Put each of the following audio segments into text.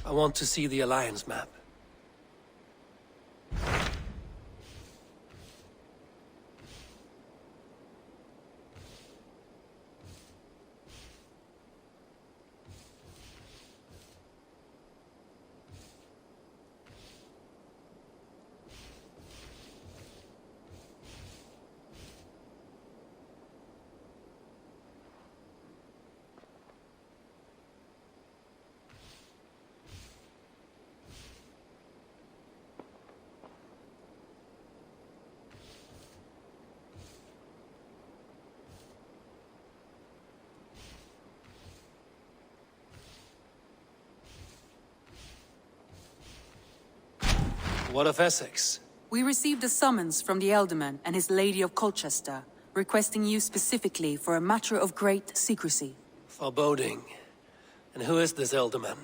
I want to see the Alliance map. What of Essex? We received a summons from the Ealdorman and his Lady of Colchester, requesting you specifically for a matter of great secrecy. Foreboding. And who is this Ealdorman?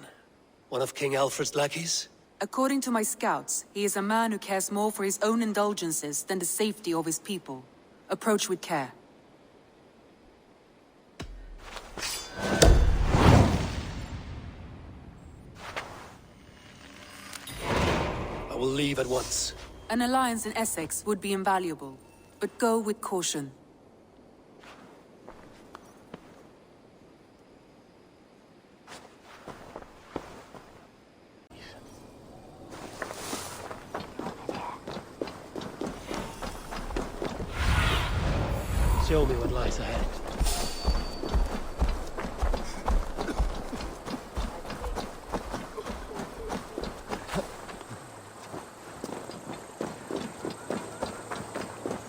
One of King Alfred's lackeys? According to my scouts, he is a man who cares more for his own indulgences than the safety of his people. Approach with care. I will leave at once. An alliance in Essex would be invaluable, but go with caution. Show me what lies ahead.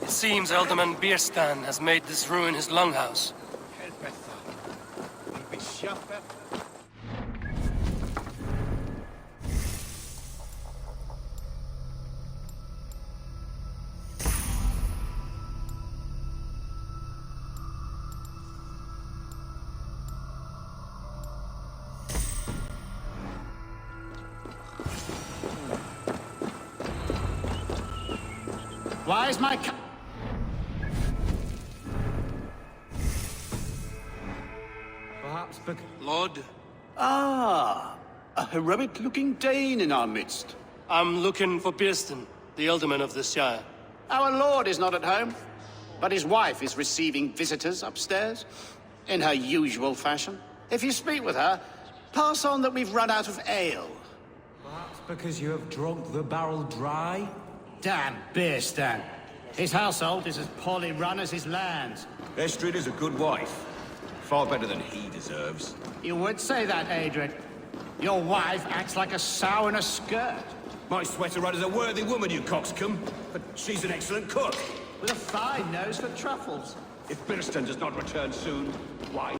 It seems Ealdorman Bierstan has made this ruin his longhouse. Why is my Perhaps because... Lord, Ah, a heroic-looking Dane in our midst. I'm looking for Bierstan, the Ealdorman of the Shire. Our lord is not at home, but his wife is receiving visitors upstairs, in her usual fashion. If you speak with her, pass on that we've run out of ale. Perhaps because you have drunk the barrel dry? Damn Bierstan. His household is as poorly run as his lands. Estrid is a good wife. Far better than he deserves. You would say that, Adrian. Your wife acts like a sow in a skirt. My sweater is a worthy woman, you coxcomb. But she's an excellent cook. With a fine nose for truffles. If Birston does not return soon, why?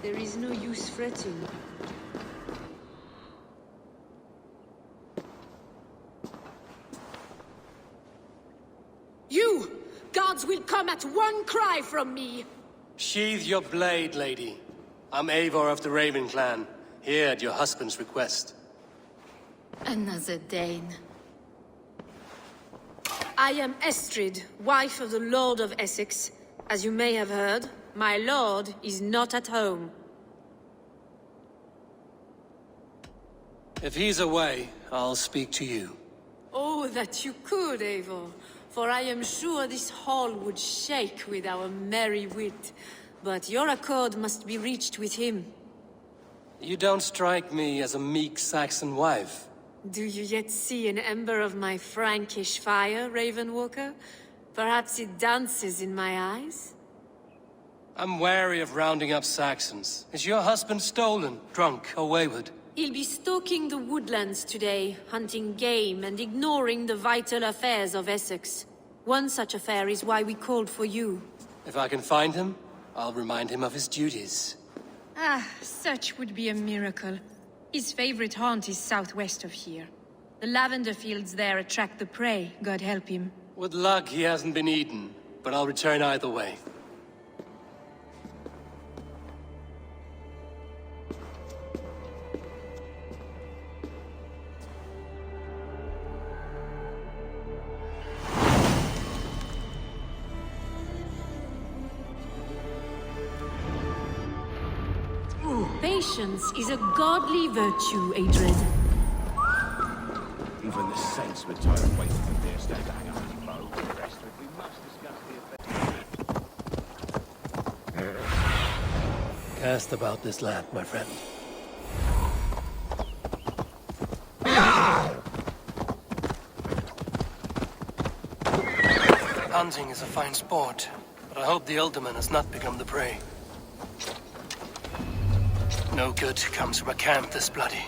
There is no use fretting. You! Guards will come at one cry from me! Sheathe your blade, lady. I'm Eivor of the Raven clan, here at your husband's request. Another Dane. I am Estrid, wife of the Lord of Essex. As you may have heard, my lord is not at home. If he's away, I'll speak to you. Oh, that you could, Eivor. For I am sure this hall would shake with our merry wit. But your accord must be reached with him. You don't strike me as a meek Saxon wife. Do you yet see an ember of my Frankish fire, Ravenwalker? Perhaps it dances in my eyes? I'm wary of rounding up Saxons. Is your husband stolen, drunk, or wayward? He'll be stalking the woodlands today, hunting game and ignoring the vital affairs of Essex. One such affair is why we called for you. If I can find him, I'll remind him of his duties. Ah, such would be a miracle. His favorite haunt is southwest of here. The lavender fields there attract the prey, God help him. With luck, he hasn't been eaten, but I'll return either way. patience is a godly virtue, Adred. Even the saints would tire of waiting for dear stand to hang up his bow. The rest of it, we must discuss the effect. Cast about this land, my friend. Hunting is a fine sport, but I hope the Elderman has not become the prey. No good comes from a camp this bloody.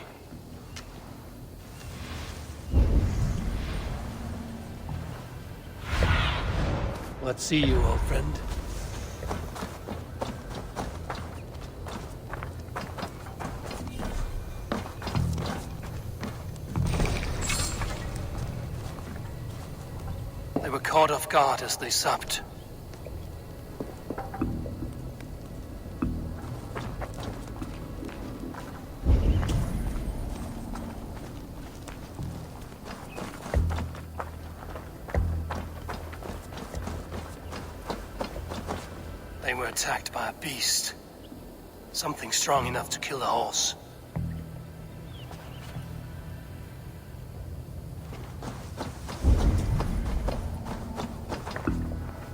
What see you, old friend? They were caught off guard as they supped. They were attacked by a beast. Something strong enough to kill a horse.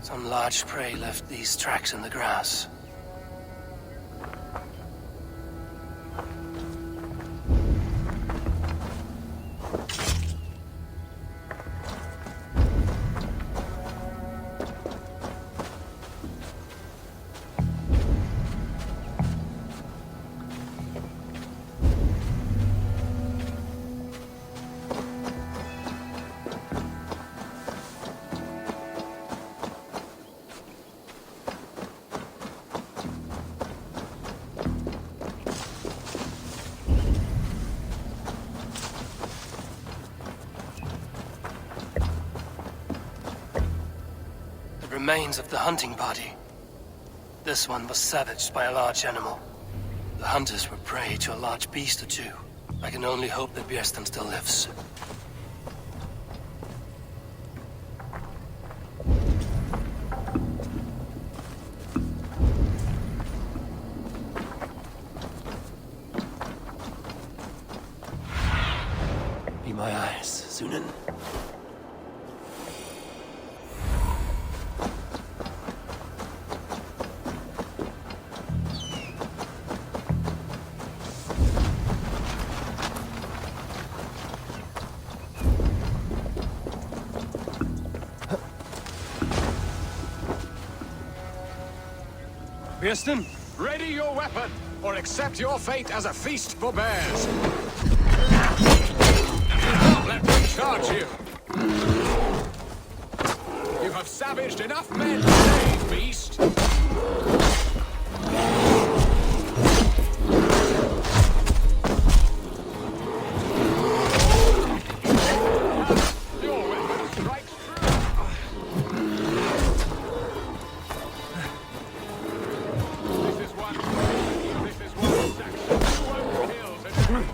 Some large prey left these tracks in the grass. Remains of the hunting party. This one was savaged by a large animal. The hunters were prey to a large beast or two. I can only hope that Björsten still lives. Be my eyes, Sunan. Björsten? Ready your weapon, or accept your fate as a feast for bears. Don't let them charge you. You have savaged enough men today, beast. Your weapon strikes true. This is one section you won't kill today.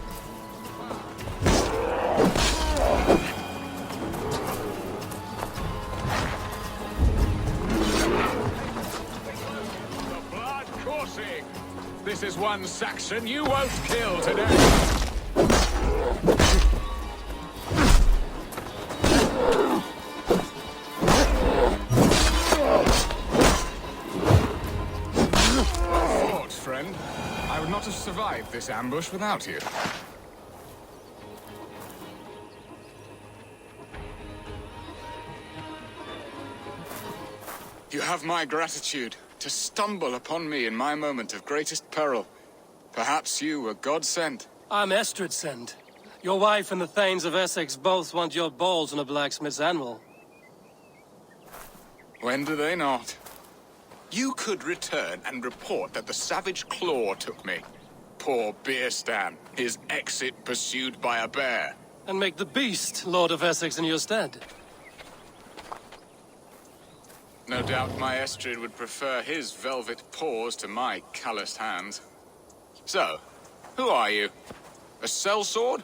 The blood coursing. This is one Saxon you won't kill today. Thoughts, friend? I would not have survived this ambush without you. You have my gratitude to stumble upon me in my moment of greatest peril. Perhaps you were God sent. I'm Estrid sent. Your wife and the Thanes of Essex both want your balls on a blacksmith's anvil. When do they not? You could return and report that the savage claw took me. Poor Björsten, his exit pursued by a bear. And make the beast Lord of Essex in your stead. No doubt my Estrid would prefer his velvet paws to my calloused hands. So, who are you? A sellsword?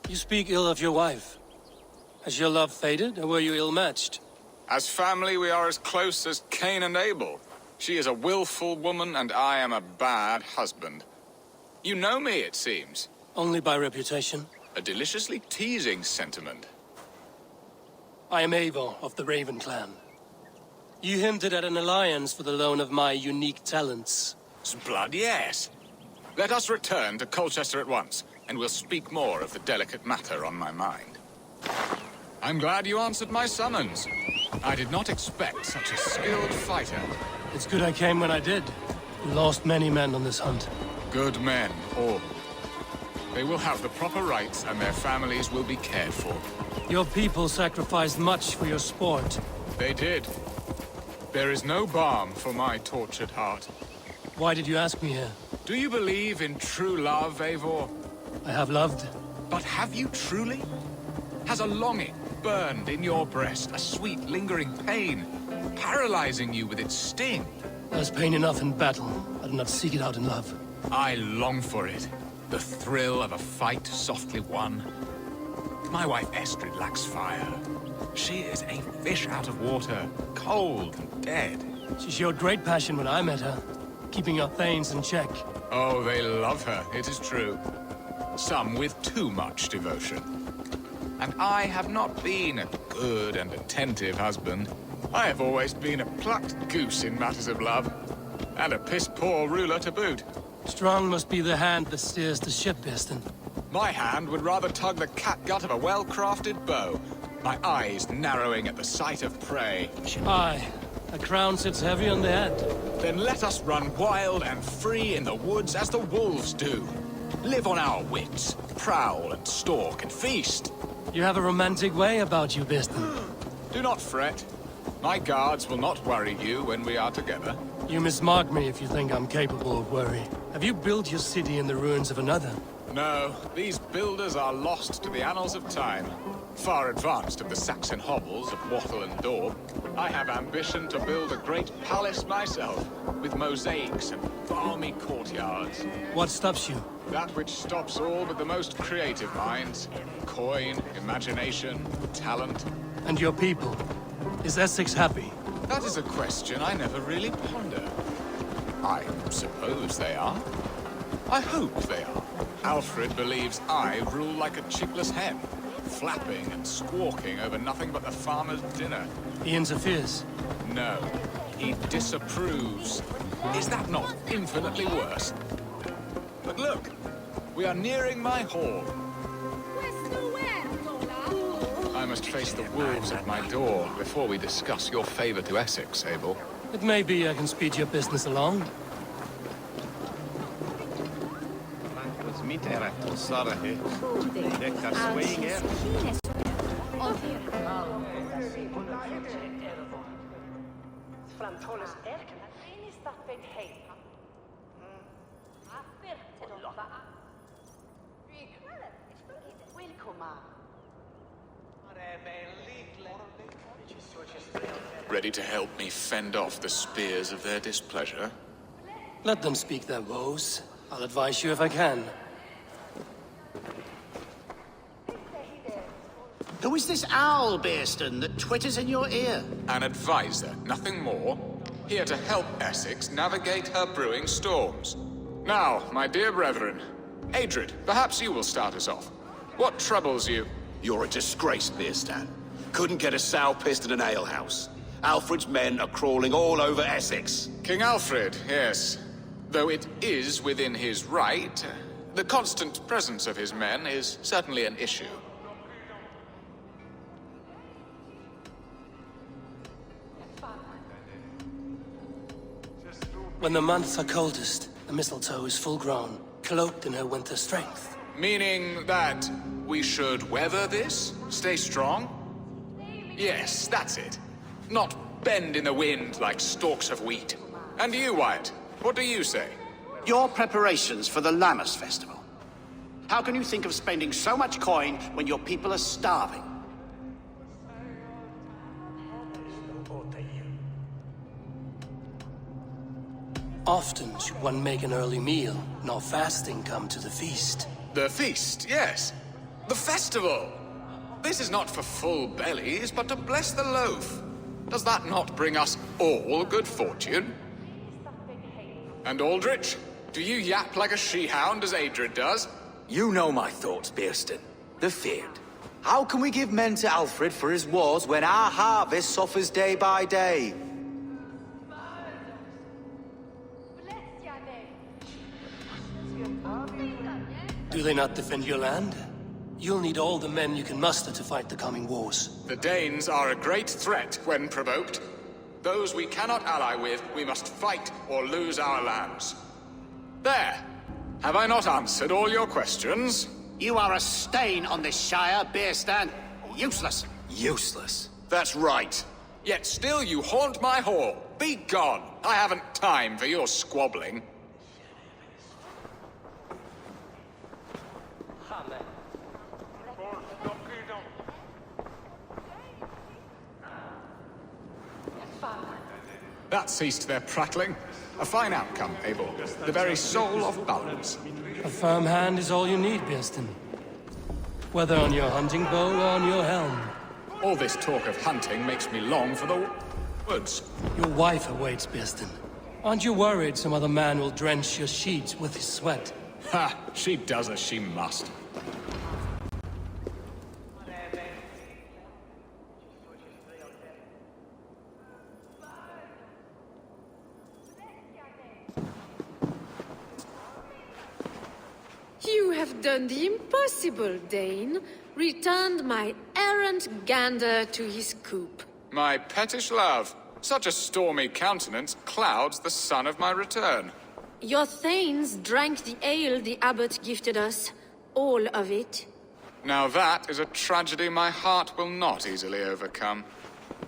You speak ill of your wife. Has your love faded, or were you ill-matched? As family, we are as close as Cain and Abel. She is a willful woman, and I am a bad husband. You know me, it seems. Only by reputation. A deliciously teasing sentiment. I am Eivor of the Raven clan. You hinted at an alliance for the loan of my unique talents. Blood, yes. Let us return to Colchester at once, and we'll speak more of the delicate matter on my mind. I'm glad you answered my summons. I did not expect such a skilled fighter. It's good I came when I did. We lost many men on this hunt. Good men, all. They will have the proper rights, and their families will be cared for. Your people sacrificed much for your sport. They did. There is no balm for my tortured heart. Why did you ask me here? Do you believe in true love, Eivor? I have loved. But have you truly? Has a longing burned in your breast, a sweet, lingering pain, paralyzing you with its sting? There's pain enough in battle. I do not seek it out in love. I long for it. The thrill of a fight softly won. My wife Estrid lacks fire. She is a fish out of water, cold and dead. She showed great passion when I met her, keeping your thanes in check. Oh, they love her, it is true. Some with too much devotion. And I have not been a good and attentive husband. I have always been a plucked goose in matters of love. And a piss-poor ruler to boot. Strong must be the hand that steers the ship, Biston. My hand would rather tug the catgut of a well-crafted bow. My eyes narrowing at the sight of prey. Aye, a crown sits heavy on the head. Then let us run wild and free in the woods as the wolves do. Live on our wits, prowl and stalk and feast. You have a romantic way about you, Biston. Do not fret. My guards will not worry you when we are together. You mismark me if you think I'm capable of worry. Have you built your city in the ruins of another? No, these builders are lost to the annals of time. Far advanced of the Saxon hovels of Wattle and Daub, I have ambition to build a great palace myself, with mosaics and balmy courtyards. What stops you? That which stops all but the most creative minds. Coin, imagination, talent. And your people? Is Essex happy? That is a question I never really ponder. I suppose they are. I hope they are. Alfred believes I rule like a chickless hen, flapping and squawking over nothing but the farmer's dinner. He interferes. No, he disapproves. Is that not infinitely worse? But look, we are nearing my hall. I must face the wolves at my door before we discuss your favor to Essex, Abel. It may be I can speed your business along. Ready to help me fend off the spears of their displeasure? Let them speak their woes. I'll advise you if I can. Who is this owl, Bearston, that twitters in your ear? An advisor, nothing more. Here to help Essex navigate her brewing storms. Now, my dear brethren, Adrid, perhaps you will start us off. What troubles you? You're a disgrace, Bearstan. Couldn't get a sow pissed in an alehouse. Alfred's men are crawling all over Essex. King Alfred, yes. Though it is within his right, the constant presence of his men is certainly an issue. When the months are coldest, the mistletoe is full grown, cloaked in her winter strength. Meaning that we should weather this? Stay strong? Yes, that's it. Not bend in the wind like stalks of wheat. And you, Wyatt, what do you say? Your preparations for the Lammas festival. How can you think of spending so much coin when your people are starving? Often should one make an early meal, nor fasting come to the feast. The feast, yes. The festival! This is not for full bellies, but to bless the loaf. Does that not bring us all good fortune? And Aldrich, do you yap like a she-hound as Adred does? You know my thoughts, Bearston. The feared. How can we give men to Alfred for his wars when our harvest suffers day by day? Do they not defend your land? You'll need all the men you can muster to fight the coming wars. The Danes are a great threat when provoked. Those we cannot ally with, we must fight or lose our lands. There! Have I not answered all your questions? You are a stain on this Shire, Bearstan. Useless. Useless. That's right. Yet still you haunt my hall. Be gone! I haven't time for your squabbling. That ceased their prattling. A fine outcome, Abel. The very soul of balance. A firm hand is all you need, Bearston. Whether on your hunting bow or on your helm. All this talk of hunting makes me long for the woods. Your wife awaits, Bearston. Aren't you worried some other man will drench your sheets with his sweat? Ha! She does as she must. You have done the impossible, Dane. Returned my errant gander to his coop. My pettish love. Such a stormy countenance clouds the sun of my return. Your thanes drank the ale the abbot gifted us. All of it. Now that is a tragedy my heart will not easily overcome.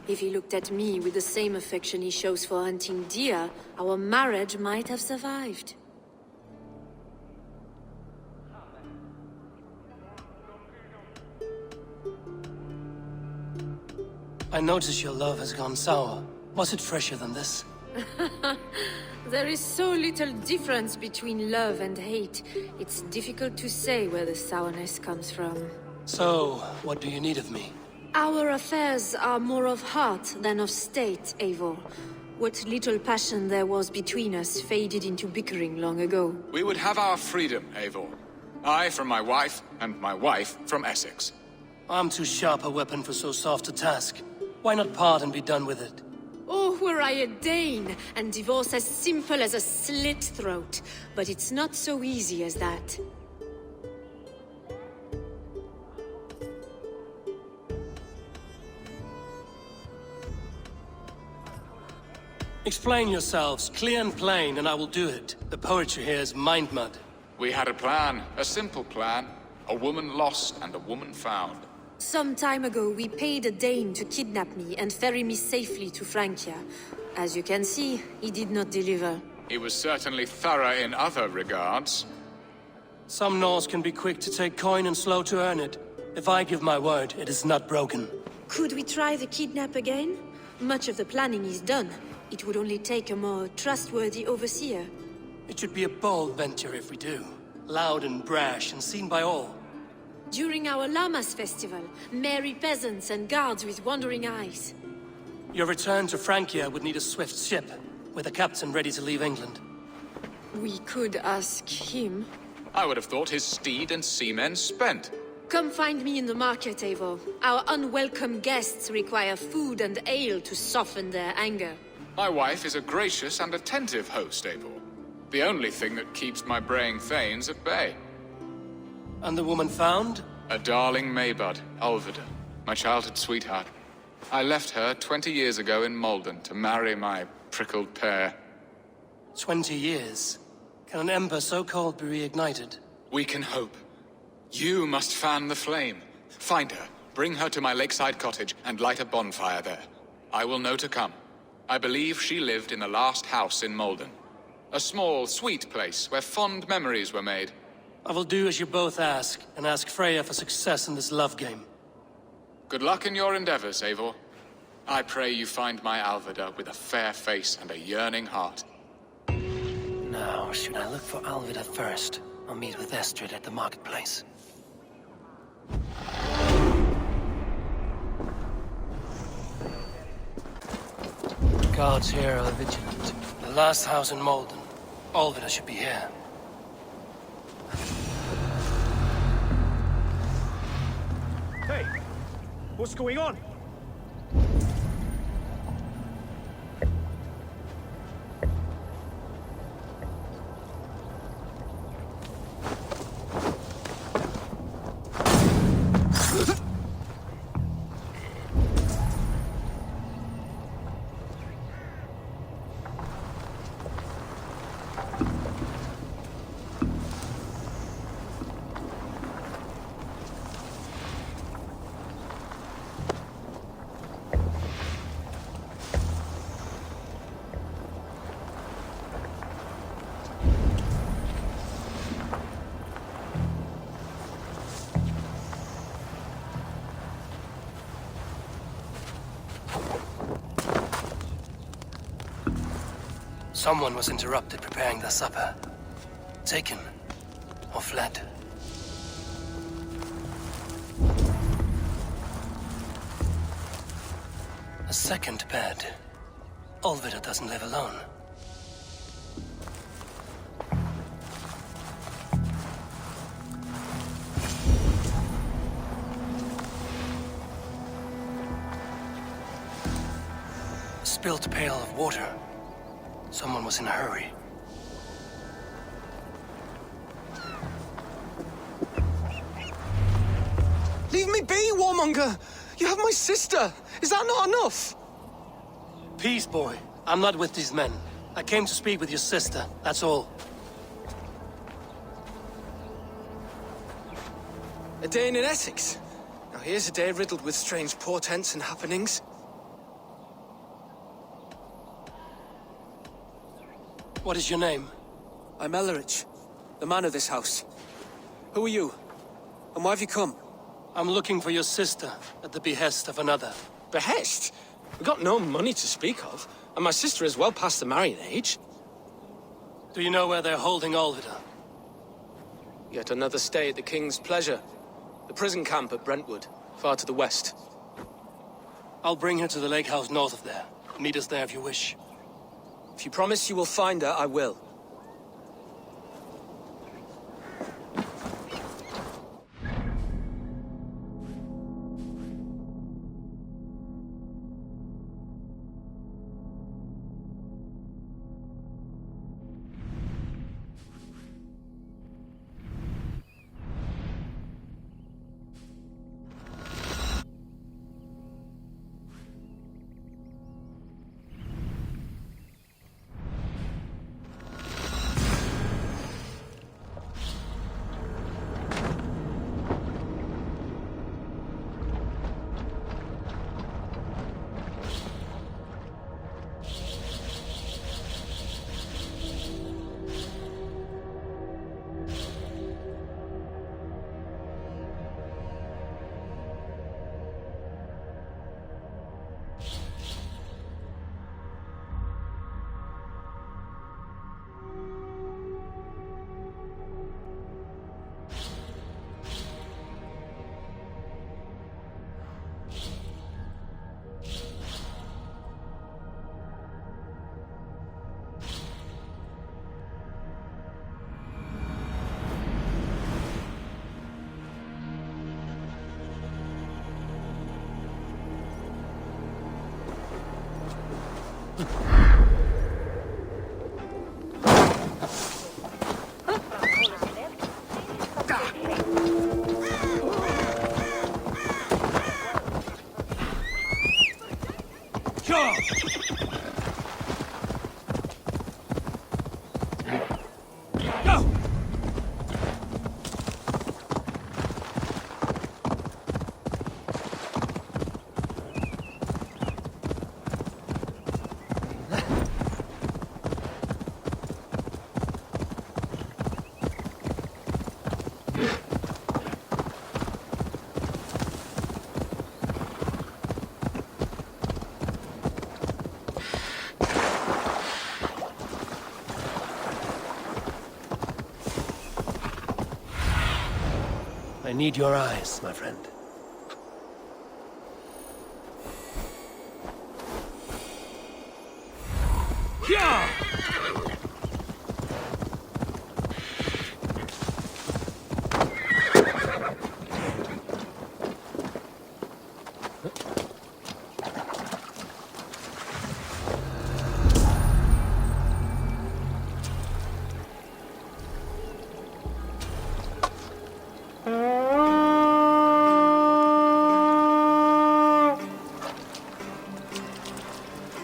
If he looked at me with the same affection he shows for hunting deer, our marriage might have survived. I notice your love has gone sour. Was it fresher than this? There is so little difference between love and hate. It's difficult to say where the sourness comes from. So, what do you need of me? Our affairs are more of heart than of state, Eivor. What little passion there was between us faded into bickering long ago. We would have our freedom, Eivor. I from my wife, and my wife from Essex. I'm too sharp a weapon for so soft a task. Why not part and be done with it? Oh, were I a Dane, and divorce as simple as a slit throat. But it's not so easy as that. Explain yourselves, clear and plain, and I will do it. The poetry here is mind mud. We had a plan, a simple plan. A woman lost and a woman found. Some time ago, we paid a Dane to kidnap me and ferry me safely to Francia. As you can see, he did not deliver. He was certainly thorough in other regards. Some Norse can be quick to take coin and slow to earn it. If I give my word, it is not broken. Could we try the kidnap again? Much of the planning is done. It would only take a more trustworthy overseer. It should be a bold venture if we do. Loud and brash and seen by all. During our Llamas festival, merry peasants and guards with wandering eyes. Your return to Francia would need a swift ship, with a captain ready to leave England. We could ask him. I would have thought his steed and seamen spent. Come find me in the market, Eivor. Our unwelcome guests require food and ale to soften their anger. My wife is a gracious and attentive host, Eivor. The only thing that keeps my braying thanes at bay. And the woman found? A darling Maybud, Alvida, my childhood sweetheart. I left her 20 years ago in Malden to marry my prickled pear. 20 years? Can an ember so cold be reignited? We can hope. You must fan the flame. Find her, bring her to my lakeside cottage, and light a bonfire there. I will know to come. I believe she lived in the last house in Malden. A small, sweet place where fond memories were made. I will do as you both ask, and ask Freya for success in this love game. Good luck in your endeavors, Eivor. I pray you find my Alvida with a fair face and a yearning heart. Now, should I look for Alvida first, or meet with Estrid at the marketplace? Guards here are vigilant. The last house in Malden. Olvida should be here. Hey, what's going on? Someone was interrupted preparing their supper. Taken. Or fled. A second bed. Olvida doesn't live alone. A spilt pail of water. Someone was in a hurry. Leave me be, warmonger! You have my sister! Is that not enough? Peace, boy. I'm not with these men. I came to speak with your sister, that's all. A day in Essex. Now here's a day riddled with strange portents and happenings. What is your name? I'm Ellerich, the man of this house. Who are you? And why have you come? I'm looking for your sister at the behest of another. Behest? We got no money to speak of, and my sister is well past the marrying age. Do you know where they're holding Olvida? Yet another stay at the King's pleasure. The prison camp at Brentwood, far to the west. I'll bring her to the lake house north of there. Meet us there if you wish. If you promise you will find her, I will. I need your eyes, my friend.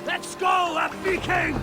Let's go, a Viking!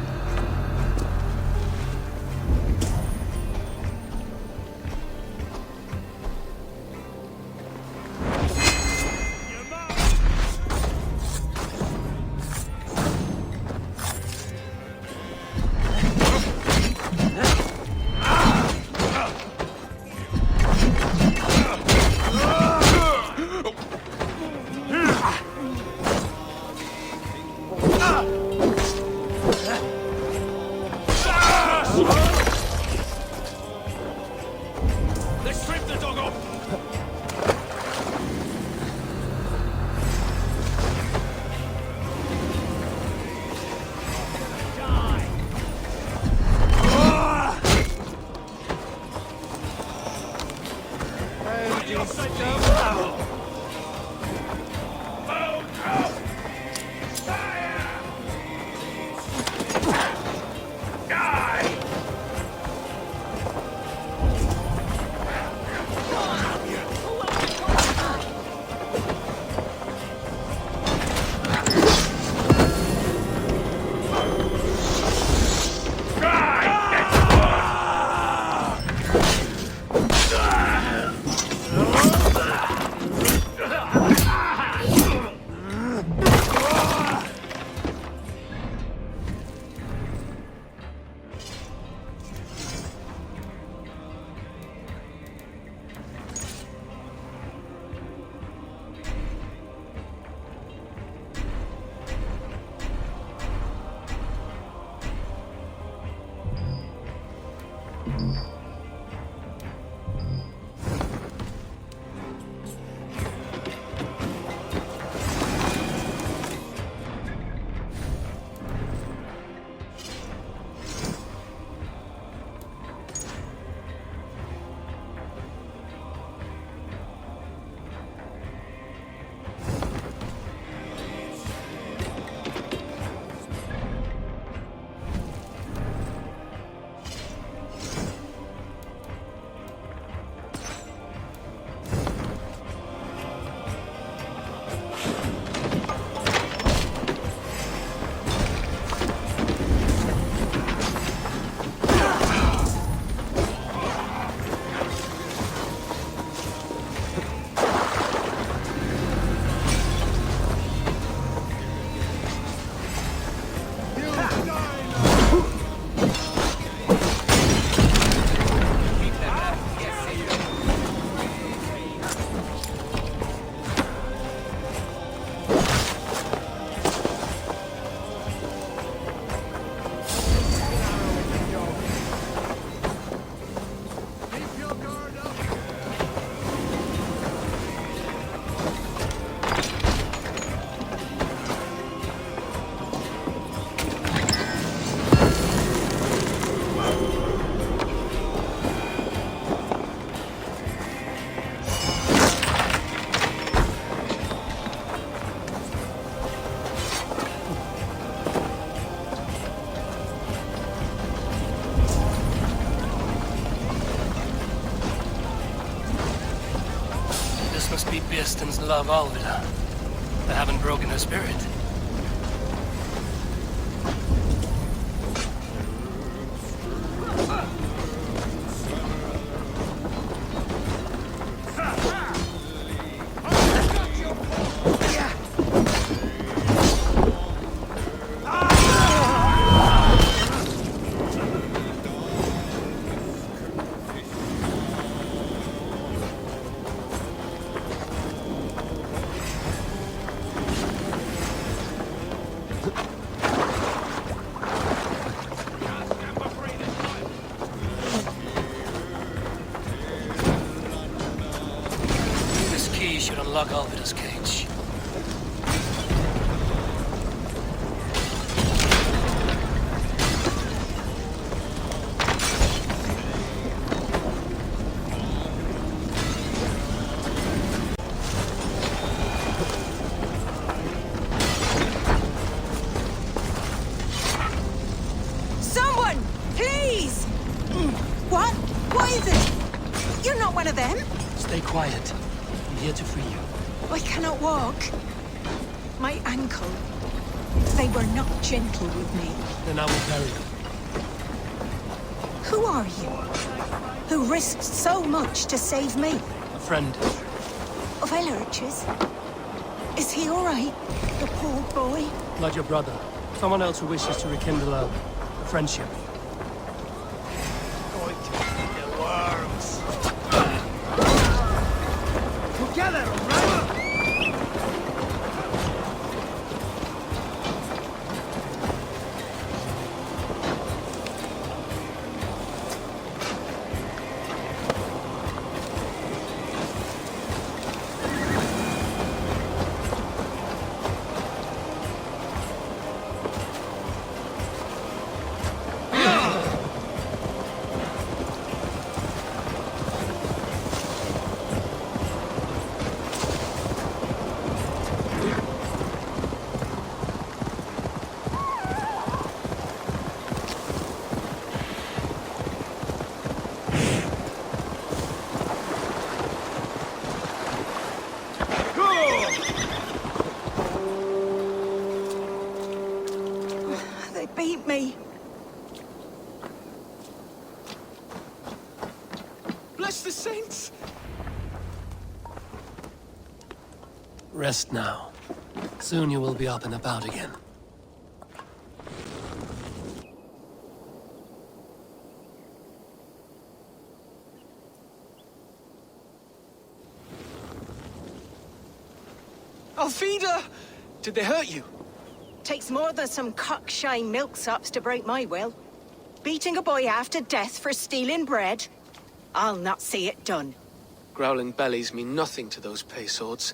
Must be Birsten's love Alvida. They haven't broken her spirit. Should unlock Alvida's cage. What is it? You're not one of them? Stay quiet. I'm here to free you. I cannot walk. My ankle. They were not gentle with me. Then I will bury you. Who are you? Who risked so much to save me? A friend. Of Elrich's? Is he all right? The poor boy? Not your brother. Someone else who wishes to rekindle a friendship. Going to eat the worms. Together, right? They beat me. Bless the saints! Rest now. Soon you will be up and about again. Alfida! Did they hurt you? Takes more than some cockshy milksops to break my will. Beating a boy half to death for stealing bread? I'll not see it done. Growling bellies mean nothing to those pay swords.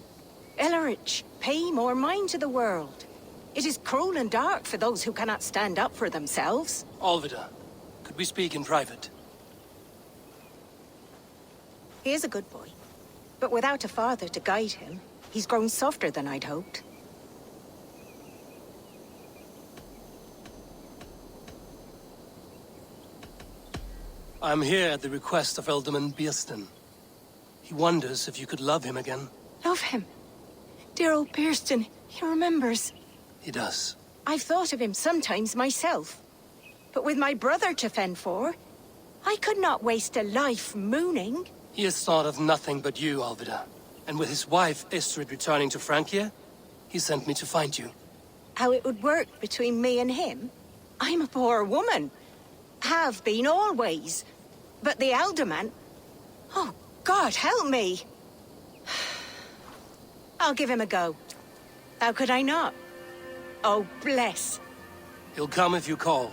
Elrich, pay more mind to the world. It is cruel and dark for those who cannot stand up for themselves. Alvida, could we speak in private? He is a good boy, but without a father to guide him, he's grown softer than I'd hoped. I'm here at the request of Alderman Biersten. He wonders if you could love him again. Love him. Dear old Biersten, he remembers. He does. I've thought of him sometimes myself. But with my brother to fend for, I could not waste a life mooning. He has thought of nothing but you, Alvida. And with his wife, Istrid, returning to Francia, he sent me to find you. How it would work between me and him? I'm a poor woman. Have been always. But the Alderman... Oh, God, help me! I'll give him a go. How could I not? Oh, bless. He'll come if you call.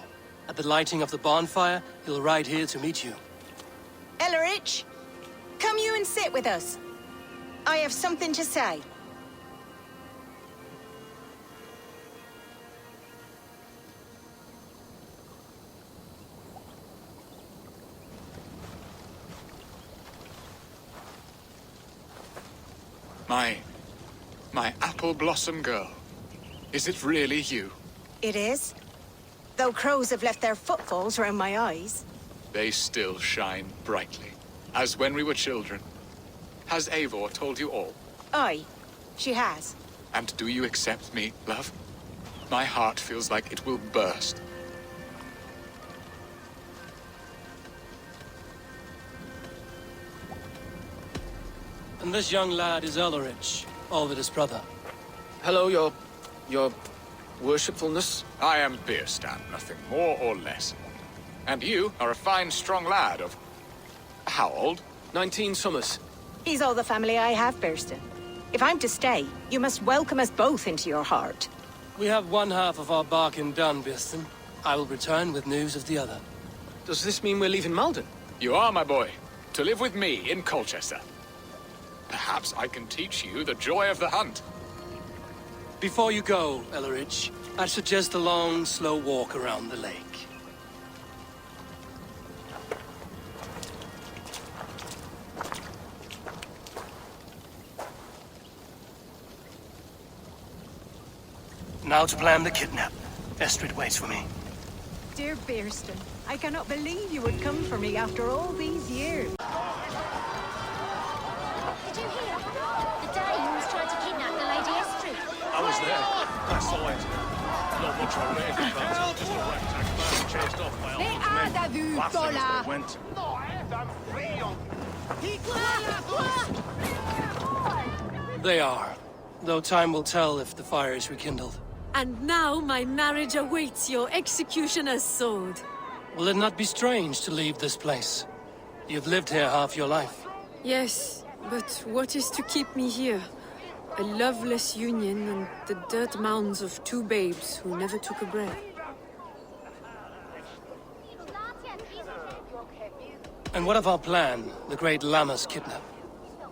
At the lighting of the bonfire, he'll ride here to meet you. Elrich, come you and sit with us. I have something to say. My apple blossom girl. Is it really you? It is. Though crows have left their footfalls around my eyes. They still shine brightly, as when we were children. Has Eivor told you all? Aye, she has. And do you accept me, love? My heart feels like it will burst. And this young lad is Elrich, Alvida's brother. Hello, your worshipfulness? I am Bierstan, nothing more or less. And you are a fine, strong lad of... how old? 19 summers. He's all the family I have, Bierstan. If I'm to stay, you must welcome us both into your heart. We have one half of our bargain done, Bierstan. I will return with news of the other. Does this mean we're leaving Malden? You are, my boy, to live with me in Colchester. Perhaps I can teach you the joy of the hunt. Before you go, Elrich, I'd suggest a long, slow walk around the lake. Now to plan the kidnap. Estrid waits for me. Dear Bierstan, I cannot believe you would come for me after all these years. Did you hear? The Danes tried to kidnap the Lady Estrid. I was there. I saw it. Not much I read about it. Just a ragtag man chased off by all those men. Laughing as they went. They are. Though time will tell if the fire is rekindled. And now my marriage awaits your executioner's sword. Will it not be strange to leave this place? You've lived here half your life. Yes, but what is to keep me here? A loveless union and the dirt mounds of two babes who never took a breath. And what of our plan, the great Lammas kidnap?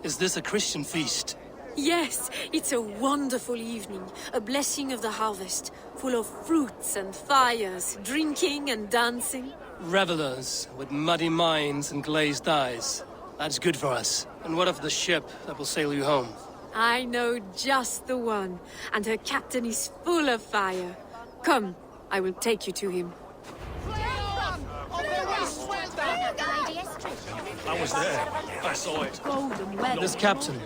Is this a Christian feast? Yes, it's a wonderful evening, a blessing of the harvest, full of fruits and fires, drinking and dancing. Revelers with muddy minds and glazed eyes. That's good for us. And what of the ship that will sail you home? I know just the one, and her captain is full of fire. Come, I will take you to him. I was there. I saw it. This captain,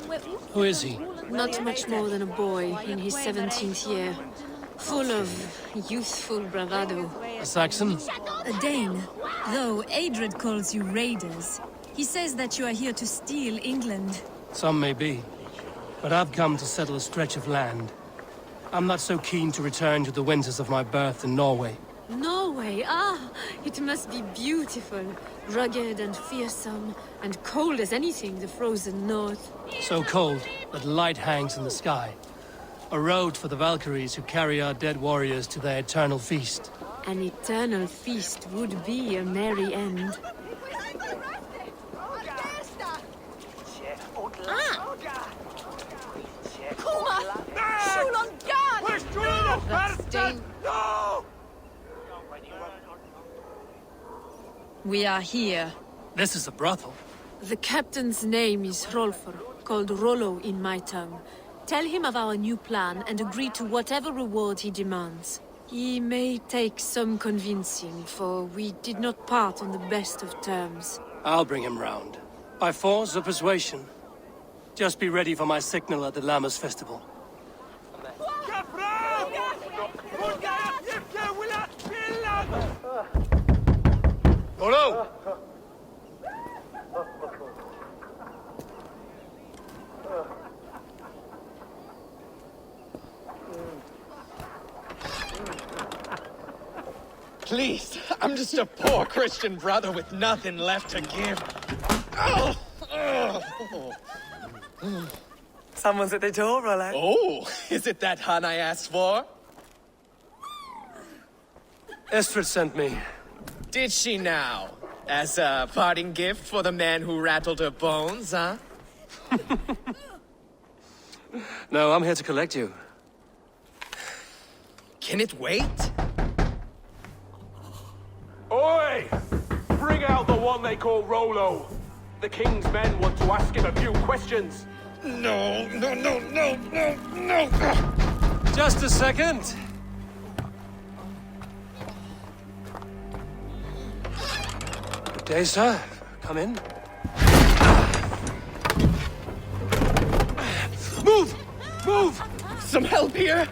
who is he? Not much more than a boy in his 17th year. Full of youthful bravado. A Saxon? A Dane. Though Adred calls you raiders. He says that you are here to steal England. Some may be. But I've come to settle a stretch of land. I'm not so keen to return to the winters of my birth in Norway. Norway, ah! It must be beautiful. Rugged and fearsome, and cold as anything the frozen north. So cold that light hangs in the sky. A road for the Valkyries who carry our dead warriors to their eternal feast. An eternal feast would be a merry end. We are here. This is a brothel. The captain's name is Rolfr, called Rollo in my tongue. Tell him of our new plan and agree to whatever reward he demands. He may take some convincing, for we did not part on the best of terms. I'll bring him round. By force or persuasion. Just be ready for my signal at the Lammas festival. Rollo! Please, I'm just a poor Christian brother with nothing left to give. Oh! Someone's at the door, Rollo. Oh, is it that hun I asked for? Estrid sent me. Did she now? As a parting gift for the man who rattled her bones, huh? No, I'm here to collect you. Can it wait? Oi! Bring out the one they call Rollo. The king's men want to ask him a few questions. No. Just a second. Good day, sir. Come in. Move! Move! Some help here?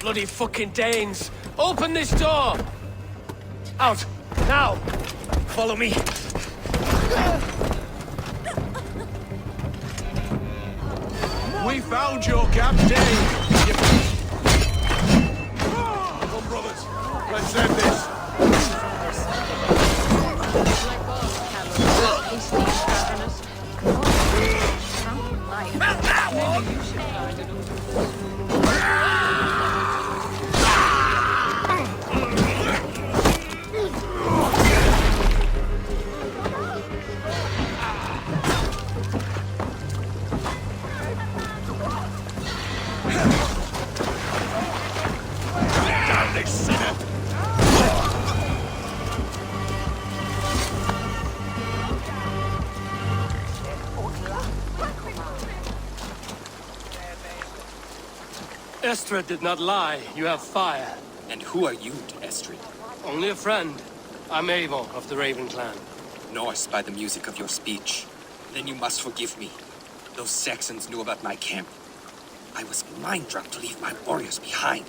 Bloody fucking Danes! Open this door! Out! Now! Follow me. We found your captain! Come, brothers. Let's end this. Estrid did not lie. You have fire. And who are you to Estrid? Only a friend. I'm Avon of the Raven clan. Norse by the music of your speech. Then you must forgive me. Those Saxons knew about my camp. I was mind-drugged to leave my warriors behind.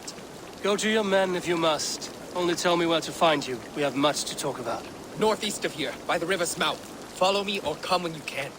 Go to your men if you must. Only tell me where to find you. We have much to talk about. Northeast of here, by the river's mouth. Follow me or come when you can.